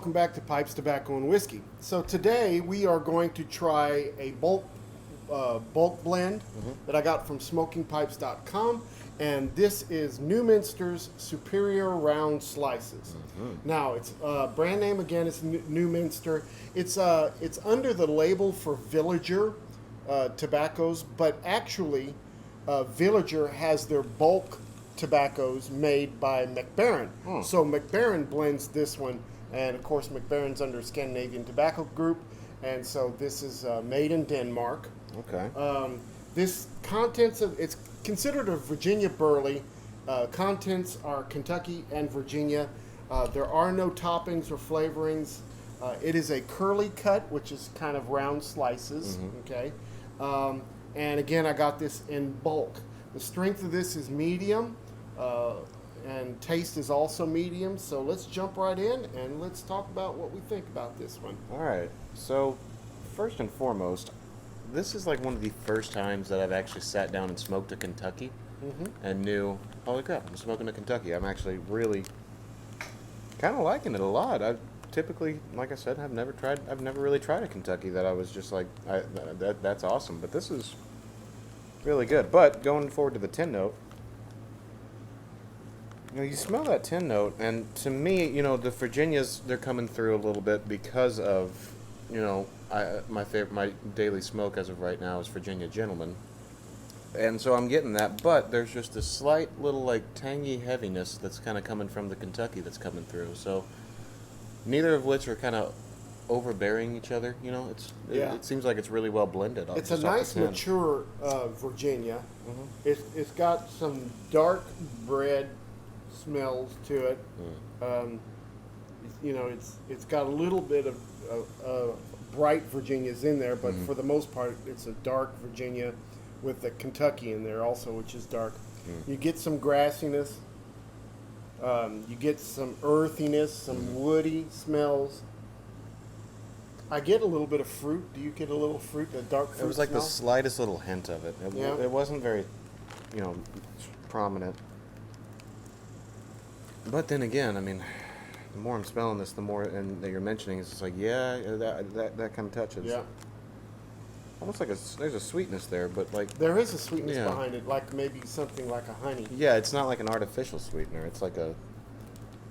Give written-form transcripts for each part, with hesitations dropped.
welcome back to Pipes, Tobacco, and Whiskey. So today we are going to try a bulk blend that I got from SmokingPipes.com, and this is Newminster's Superior Round Slices. Now, it's brand name again is Newminster. It's under the label for Villager tobaccos, but actually Villager has their bulk tobaccos made by McBaron. So McBaron blends this one, and of course McBaron's under Scandinavian Tobacco Group, and so this is made in Denmark. Okay. This contents of it's considered a Virginia burley. Contents are Kentucky and Virginia. There are no toppings or flavorings. It is a curly cut, which is kind of round slices. Okay. And again, I got this in bulk. The strength of this is medium, and taste is also medium. So let's jump right in and let's talk about what we think about this one. All right. So, first and foremost, this is like one of the first times that I've actually sat down and smoked a Kentucky and knew, holy crap, I'm smoking a Kentucky. I'm actually really kind of liking it a lot. I've typically, like I said, I've never really tried a Kentucky that I was just like, that's awesome. But this is really good. But going forward to the tin note, you smell that tin note, and to me, the Virginias, they're coming through a little bit because of, my daily smoke as of right now is Virginia Gentleman. And so I'm getting that, but there's just a slight little, tangy heaviness that's kind of coming from the Kentucky that's coming through. So neither of which are kind of overbearing each other, It seems like it's really well blended. It's a nice mature Virginia. It's got some dark bread smells to it. It's got a little bit of bright Virginias in there, but for the most part, it's a dark Virginia with the Kentucky in there also, which is dark. You get some grassiness. You get some earthiness, some woody smells. I get a little bit of fruit. Do you get a little fruit, a dark fruit? It was like smell? the slightest little hint of it. It wasn't very, prominent. But then again, the more I'm smelling this, the more and that you're mentioning, it's just like, that kind of touches. Yeah. Almost like there's a sweetness there, but there is a sweetness behind it, like maybe something like a honey. Yeah, it's not like an artificial sweetener. It's like a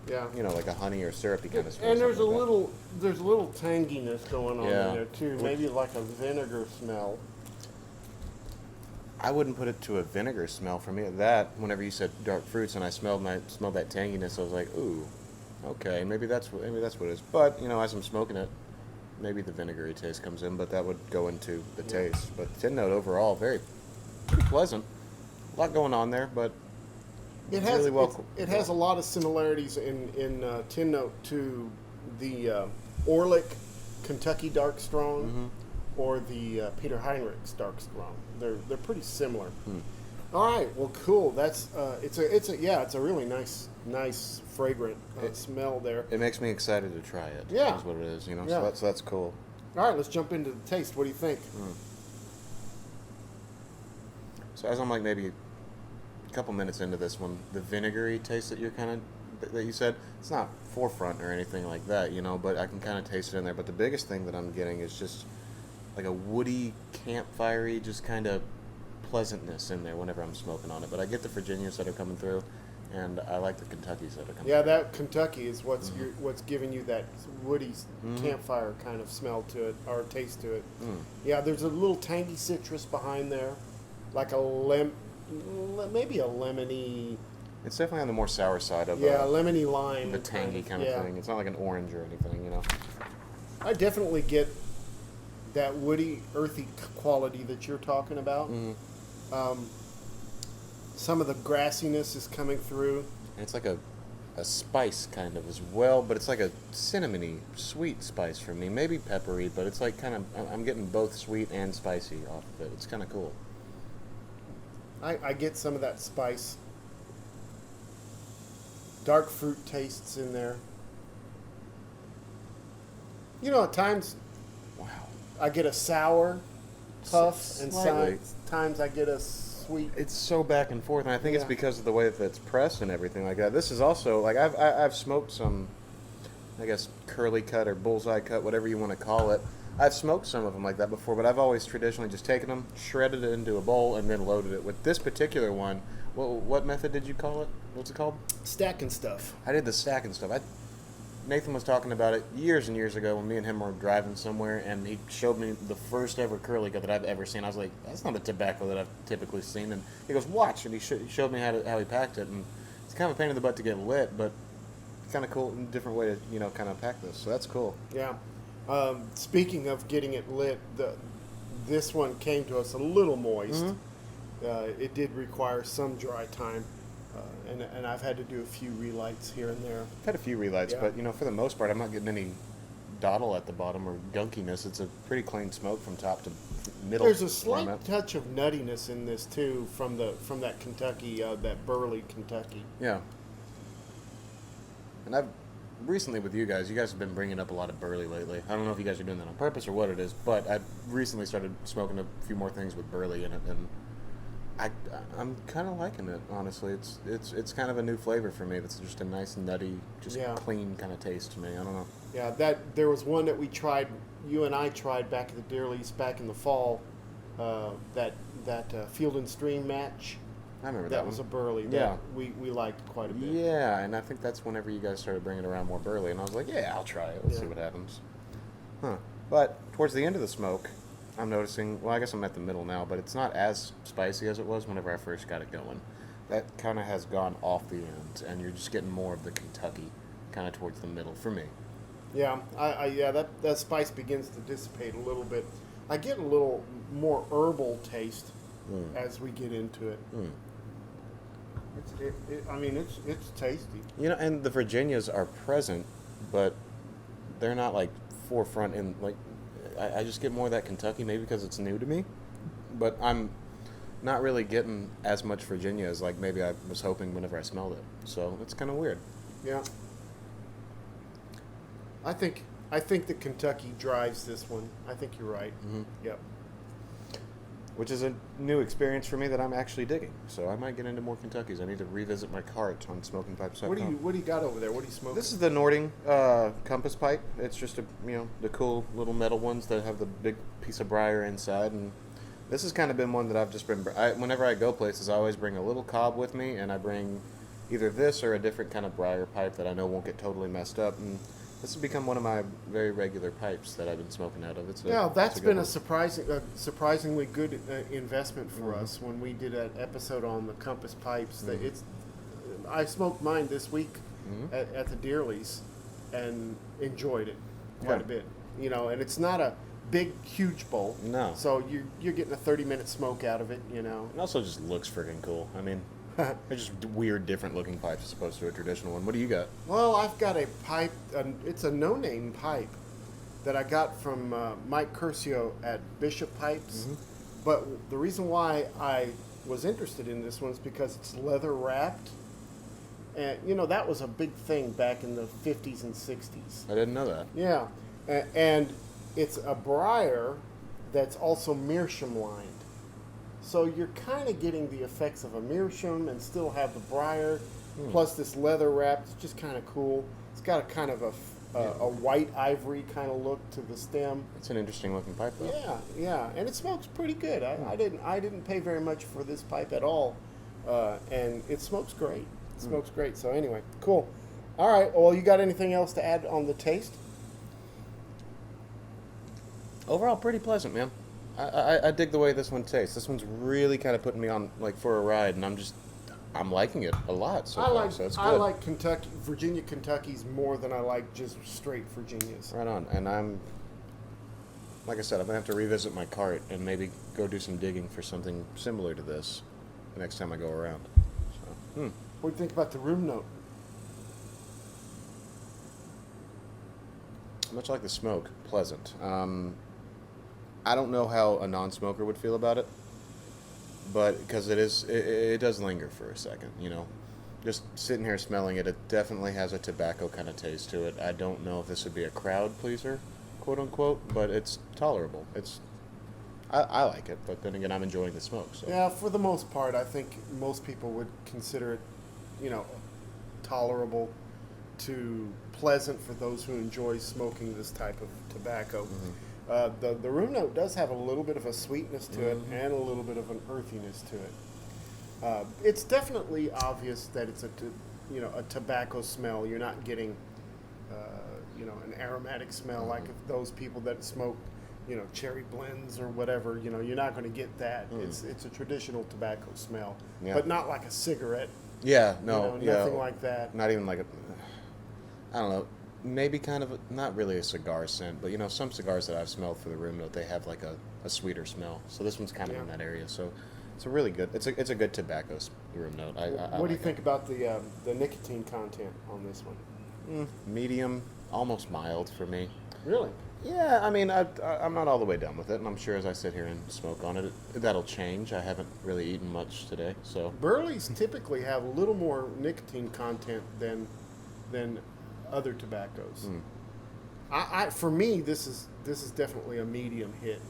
like a honey or syrupy kind of smell. And there's a little tanginess going on in there too, maybe like a vinegar smell. I wouldn't put it to a vinegar smell for me. That whenever you said dark fruits and I smelled that tanginess, I was like, ooh, okay, maybe that's what it is. But as I'm smoking it, maybe the vinegary taste comes in, but that would go into the taste. But the tin note overall, pretty pleasant. A lot going on there, but it has a lot of similarities in tin note to the Orlick Kentucky Dark Strong or the Peter Heinrich's Dark Strong. They're pretty similar. All right, well, cool. That's it's a really nice fragrant smell there. It makes me excited to try it. Yeah, is what it is. Yeah. So that's cool. All right, let's jump into the taste. What do you think? So as I'm maybe a couple minutes into this one, the vinegary taste that you said, it's not forefront or anything like that, but I can kind of taste it in there. But the biggest thing that I'm getting is just like a woody, campfirey, just kind of pleasantness in there whenever I'm smoking on it. But I get the Virginias that are coming through, and I like the Kentuckys that are coming through. Yeah, that Kentucky is what's giving you that woody campfire kind of smell to it, or taste to it. Yeah, there's a little tangy citrus behind there, like maybe a lemony. It's definitely on the more sour side of lemony lime. The tangy kind of thing. It's not like an orange or anything, I definitely get that woody, earthy quality that you're talking about. Some of the grassiness is coming through. And it's like a spice kind of as well, but it's like a cinnamony, sweet spice for me. Maybe peppery, but it's like kind of, I'm getting both sweet and spicy off of it. It's kind of cool. I get some of that spice. Dark fruit tastes in there. At times, wow, I get a sour puff, and slightly. Sometimes I get a sweet. It's so back and forth, and I think it's because of the way that it's pressed and everything like that. This is also I've smoked some I guess, curly cut or bullseye cut, whatever you want to call it. I've smoked some of them like that before, but I've always traditionally just taken them, shredded it into a bowl, and then loaded it. With this particular one, what method did you call it? What's it called? Stacking stuff. I did the stack and stuff. Nathan was talking about it years and years ago when me and him were driving somewhere, and he showed me the first ever curly cut that I've ever seen. I was like, that's not the tobacco that I've typically seen. And he goes, watch, and he showed me how he packed it. And it's kind of a pain in the butt to get lit, but kind of cool, different way to kind of pack this. So that's cool. Yeah. Speaking of getting it lit, this one came to us a little moist. Mm-hmm. It did require some dry time, and I've had to do a few relights here and there. I've had a few relights, Yeah. but for the most part, I'm not getting any dottle at the bottom or gunkiness. It's a pretty clean smoke from top to middle. There's a slight touch of nuttiness in this too from that Kentucky, that Burley Kentucky. Yeah. And I've recently with you guys have been bringing up a lot of burley lately. I don't know if you guys are doing that on purpose or what it is, but I've recently started smoking a few more things with burley in it, and I'm kind of liking it, honestly. It's kind of a new flavor for me. That's just a nice nutty, just clean kind of taste to me. I don't know. Yeah, there was one that we tried. You and I tried back at the Dearleys back in the fall. That Field and Stream match. I remember that that was one. a burley. Yeah, we liked quite a bit. Yeah, and I think that's whenever you guys started bringing around more burley, and I was like, yeah, I'll try it. Let's see what happens. Huh. But towards the end of the smoke, I'm noticing, well, I guess I'm at the middle now, but it's not as spicy as it was whenever I first got it going. That kind of has gone off the end, and you're just getting more of the Kentucky kind of towards the middle for me. Yeah, that spice begins to dissipate a little bit. I get a little more herbal taste as we get into it. It's tasty. And the Virginias are present, but they're not like forefront in like. I just get more of that Kentucky, maybe because it's new to me, but I'm not really getting as much Virginia as like maybe I was hoping whenever I smelled it. So it's kind of weird. Yeah. I think the Kentucky drives this one. I think you're right. Mm-hmm. Yep. Which is a new experience for me that I'm actually digging. So I might get into more Kentuckys. I need to revisit my cart on smokingpipes.com. What do you got over there? What are you smoking? This is the Nording compass pipe. It's just the cool little metal ones that have the big piece of briar inside, and this has kind of been one that I've just been. Whenever I go places, I always bring a little cob with me, and I bring either this or a different kind of briar pipe that I know won't get totally messed up. And this has become one of my very regular pipes that I've been smoking out of. That's been a surprisingly good investment for us when we did an episode on the Compass pipes. Mm-hmm. I smoked mine this week at the Dearleys and enjoyed it quite a bit. And it's not a big, huge bowl. No. So you're getting a 30-minute smoke out of it. It also just looks freaking cool. I mean. They're just weird, different-looking pipes as opposed to a traditional one. What do you got? Well, I've got a pipe. It's a no-name pipe that I got from Mike Curcio at Bishop Pipes. Mm-hmm. But the reason why I was interested in this one is because it's leather-wrapped. And, that was a big thing back in the 50s and 60s. I didn't know that. Yeah. And it's a briar that's also meerschaum lined. So you're kind of getting the effects of a meerschaum and still have the briar, plus this leather wrap. It's just kind of cool. It's got a kind of a white ivory kind of look to the stem. It's an interesting looking pipe, though. Yeah, and it smokes pretty good. I didn't pay very much for this pipe at all, and it smokes great. It smokes great. So anyway, cool. All right. Well, you got anything else to add on the taste? Overall, pretty pleasant, man. I dig the way this one tastes. This one's really kind of putting me on for a ride, and I'm liking it a lot so far. So it's good. I like Virginia Kentuckys more than I like just straight Virginias. Right on. And like I said, I'm gonna have to revisit my cart and maybe go do some digging for something similar to this the next time I go around. So, What do you think about the room note? Much like the smoke, pleasant. I don't know how a non-smoker would feel about it, but because it does linger for a second, Just sitting here smelling it, it definitely has a tobacco kind of taste to it. I don't know if this would be a crowd pleaser, quote unquote, but it's tolerable. I like it, but then again, I'm enjoying the smoke. So. Yeah, for the most part, I think most people would consider it, tolerable to pleasant for those who enjoy smoking this type of tobacco. The room note does have a little bit of a sweetness to it and a little bit of an earthiness to it. It's definitely obvious that it's a tobacco smell. You're not getting an aromatic smell like if those people that smoke cherry blends or whatever. You're not going to get that. It's a traditional tobacco smell, but not like a cigarette. Yeah, no, nothing like that. Not even like I don't know, maybe kind of not really a cigar scent, but some cigars that I've smelled for the room note, they have like a sweeter smell. So this one's kind of in that area. So it's a really good. It's a good tobacco room note. What do you think about the nicotine content on this one? Medium, almost mild for me. Really? Yeah, I mean, I'm not all the way done with it, and I'm sure as I sit here and smoke on it, that'll change. I haven't really eaten much today, so. Burleys typically have a little more nicotine content than other tobaccos. For me, this is definitely a medium hit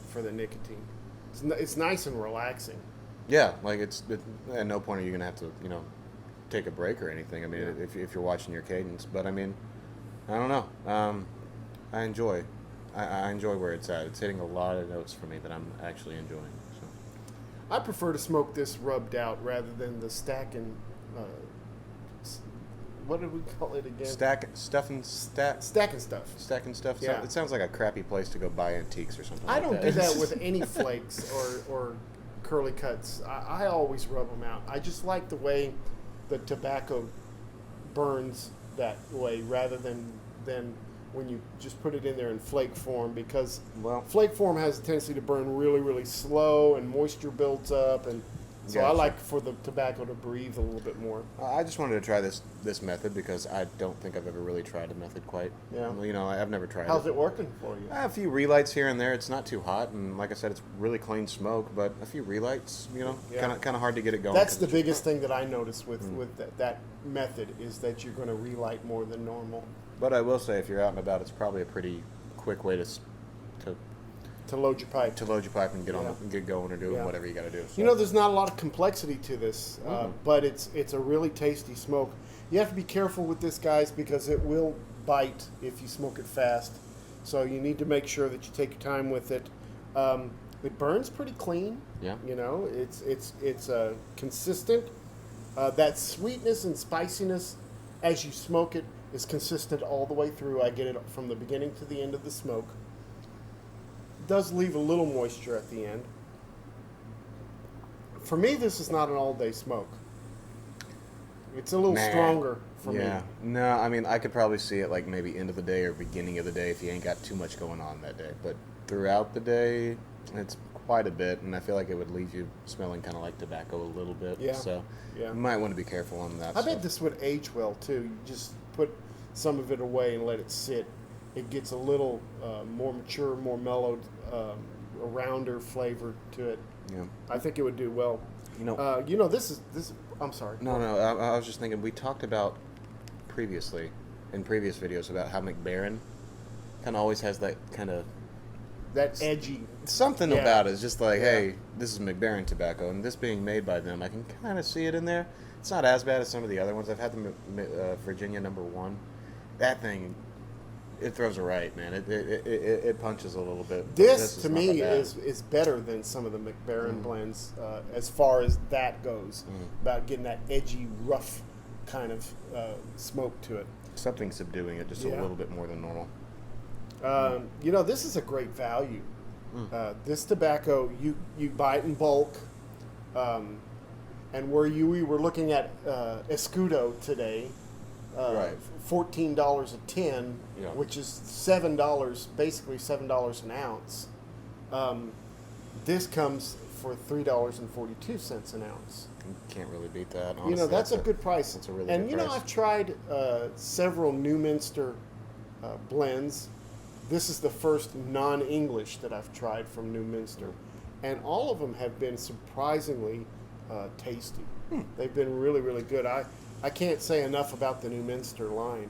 for the nicotine. It's nice and relaxing. Yeah, like at no point are you gonna have to take a break or anything. I mean, if you're watching your cadence, but I mean, I don't know. I enjoy where it's at. It's hitting a lot of notes for me that I'm actually enjoying. So. I prefer to smoke this rubbed out rather than the stack and what did we call it again? Stack and stuff. Stack and stuff. Stack and stuff. Yeah. It sounds like a crappy place to go buy antiques or something. I like don't that. do that with any flakes or curly cuts. I always rub them out. I just like the way the tobacco burns that way rather than when you just put it in there in flake form, because flake form has a tendency to burn really, really slow and moisture builds up, and so I like for the tobacco to breathe a little bit more. I just wanted to try this method because I don't think I've ever really tried a method quite. Yeah. I've never tried How's it working for you? A few relights here and there. It's not too hot, and like I said, it's really clean smoke, but a few relights, kind of hard to get it going. That's the biggest thing that I noticed with that method is that you're going to relight more than normal. But I will say, if you're out and about, it's probably a pretty quick way to load your pipe. To load your pipe and get on and get going or do whatever you got to do. So. There's not a lot of complexity to this, but it's a really tasty smoke. You have to be careful with this, guys, because it will bite if you smoke it fast. So you need to make sure that you take your time with it. It burns pretty clean. Yeah. It's consistent. That sweetness and spiciness as you smoke it is consistent all the way through. I get it from the beginning to the end of the smoke. It does leave a little moisture at the end. For me, this is not an all-day smoke. It's a little stronger for me. Yeah. No, I mean, I could probably see it like maybe end of the day or beginning of the day if you ain't got too much going on that day. But throughout the day, it's quite a bit, and I feel like it would leave you smelling kind of like tobacco a little bit. Yeah. So you might want to be careful on that. I bet this would age well, too. You just put some of it away and let it sit. It gets a little more mature, more mellowed, a rounder flavor to it. Yeah. I think it would do well. This. I'm sorry. No. I was just thinking. We talked about previously in previous videos about how McBaron kind of always has that kind of that edgy something about it. It's just like, hey, this is McBaron tobacco, and this being made by them, I can kind of see it in there. It's not as bad as some of the other ones. I've had the Virginia No. 1. That thing, it throws a right, man. It punches a little bit. This to me is better than some of the McBaron blends as far as that goes. About getting that edgy, rough kind of smoke to it. Something subduing it just a little bit more than normal. This is a great value. This tobacco, you buy it in bulk, and we were looking at Escudo today, $14 a tin, which is $7, basically $7 an ounce. This comes for $3.42 an ounce. You can't really beat that. Honestly, that's a good price. That's a really good price. I've tried several Newminster blends. This is the first non-English that I've tried from Newminster, and all of them have been surprisingly tasty. They've been really, really good. I can't say enough about the Newminster line,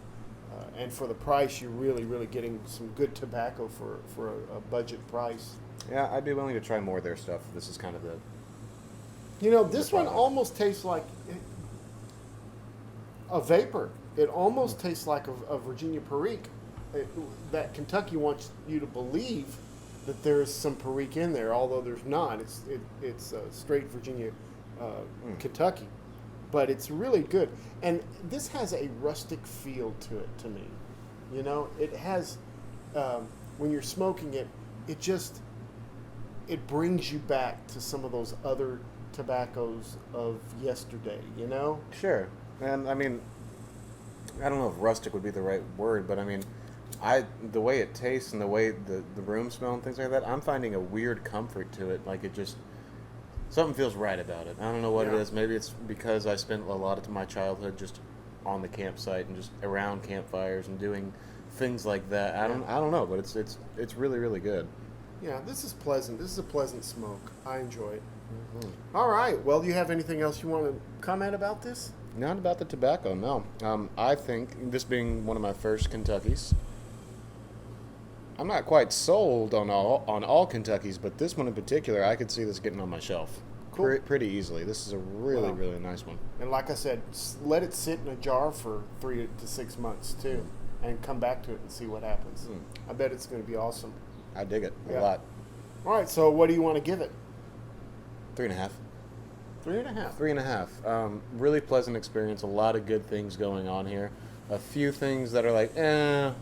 and for the price, you're really, really getting some good tobacco for a budget price. Yeah, I'd be willing to try more of their stuff. This is kind of the... This one almost tastes like a vapor. It almost tastes like a Virginia Perique. That Kentucky wants you to believe that there's some Perique in there, although there's not. It's straight Virginia, Kentucky, but it's really good. And this has a rustic feel to it to me. You know, it has when you're smoking it, it brings you back to some of those other tobaccos of yesterday. You know. Sure. And I mean, I don't know if rustic would be the right word, but I mean, the way it tastes and the way the room smell and things like that, I'm finding a weird comfort to it. Like, it just, something feels right about it. I don't know what it is. Maybe it's because I spent a lot of my childhood just on the campsite and just around campfires and doing things like that. I don't know, but it's really, really good. Yeah, this is pleasant. This is a pleasant smoke. I enjoy it. Mm-hmm. All right. Well, do you have anything else you want to comment about this? Not about the tobacco, no. I think, this being one of my first Kentuckys, I'm not quite sold on all Kentuckys, but this one in particular, I could see this getting on my shelf pretty easily. This is a really, really nice one. And like I said, let it sit in a jar for 3 to 6 months, too, and come back to it and see what happens. I bet it's going to be awesome. I dig it a lot. All right, so what do you want to give it? 3.5. 3.5. 3.5. Really pleasant experience. A lot of good things going on here. A few things that are like,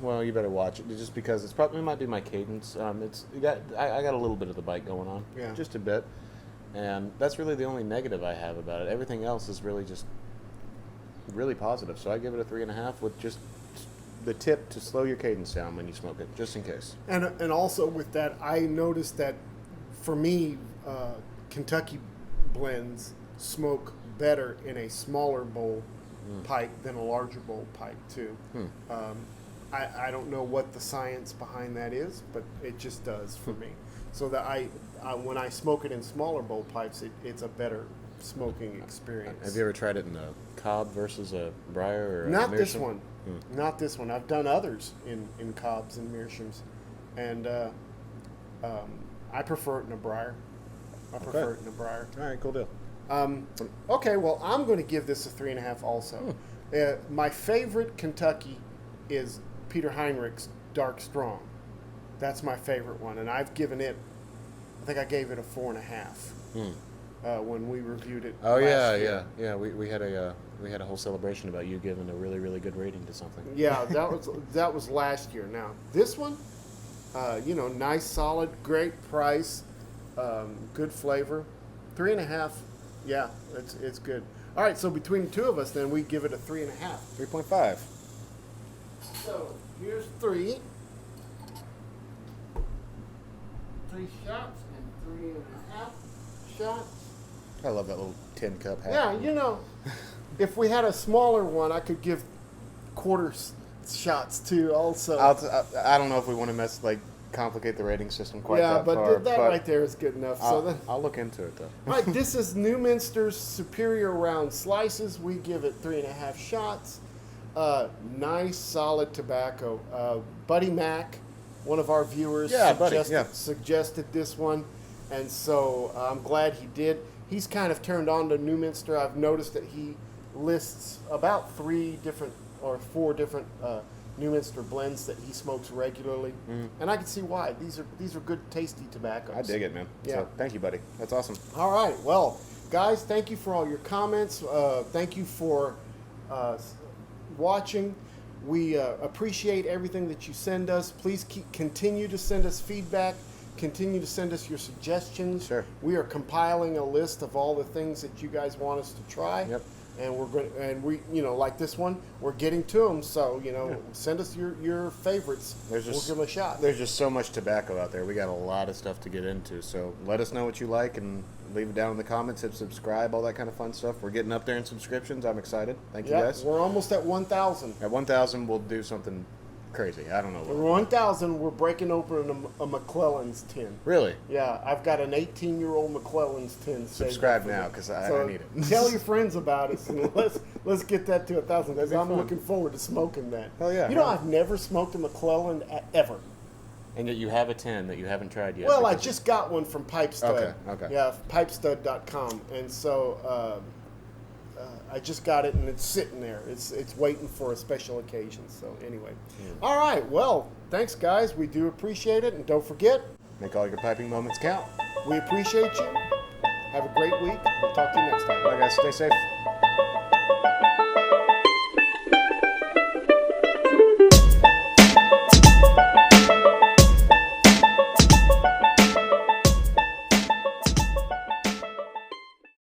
well, you better watch it, just because it might be my cadence. I got a little bit of the bite going on, just a bit, and that's really the only negative I have about it. Everything else is really just really positive. So I give it a 3.5 with just the tip to slow your cadence down when you smoke it, just in case. And also with that, I noticed that for me, Kentucky blends smoke better in a smaller bowl pipe than a larger bowl pipe too. I don't know what the science behind that is, but it just does for me. So that I when I smoke it in smaller bowl pipes, it's a better smoking experience. Have you ever tried it in a cob versus a briar? Or Not this one. Not this one. I've done others in cobs and meerschaums, and I prefer it in a briar. I prefer it in a briar. All right, cool deal. Okay, well, I'm going to give this a 3.5 also. My favorite Kentucky is Peter Heinrich's Dark Strong. That's my favorite one, and I've given it, I think I gave it a 4.5 when we reviewed it. Oh last year. Yeah. We had a whole celebration about you giving a really, really good rating to something. Yeah, that was last year. Now this one, nice, solid, great price, good flavor, 3.5. Yeah, it's good. All right, so between the two of us, then we give it a 3.5. 3.5. So here's 3 shots and 3.5 shots. I love that little tin cup hat. Yeah, if we had a smaller one, I could give quarter shots too. Also, I don't know if we want to complicate the rating system quite that far. That right there is good enough. I'll look into it though. All right, this is Newminster's Superior Round Slices. We give it 3.5 shots. Nice, solid tobacco. Buddy Mac, one of our viewers, suggested this one, and so I'm glad he did. He's kind of turned on to Newminster. I've noticed that he lists about 4 different Newminster blends that he smokes regularly, and I can see why. These are good, tasty tobaccos. I dig it, man. Yeah. So, thank you, buddy. That's awesome. All right. Well, guys, thank you for all your comments. Thank you for watching. We appreciate everything that you send us. Please continue to send us feedback. Continue to send us your suggestions. Sure. We are compiling a list of all the things that you guys want us to try. Yep. And we're going, and we, like this one, we're getting to them. So send us your favorites. We'll give them a shot. There's just so much tobacco out there. We got a lot of stuff to get into. So let us know what you like and leave it down in the comments. Hit subscribe, all that kind of fun stuff. We're getting up there in subscriptions. I'm excited. Thank you guys. We're almost at 1,000. At 1,000, we'll do something crazy. I don't know. At 1,000, we're breaking open a McClellan's tin. Really? Yeah, I've got an 18-year-old McClellan's tin. Subscribe now, because I need it. Tell your friends about us, and let's get that to 1,000. Because I'm looking forward to smoking that. Hell yeah! I've never smoked a McClellan ever. And yet you have a tin that you haven't tried yet. Well, I just got one from Pipe Stud. Okay. Yeah, pipestud.com, and so I just got it and it's sitting there. It's waiting for a special occasion. So anyway, all right. Well, thanks guys. We do appreciate it, and don't forget, Make all your piping moments count. we appreciate you. Have a great week. We'll talk to you next time. Bye, guys. Stay safe.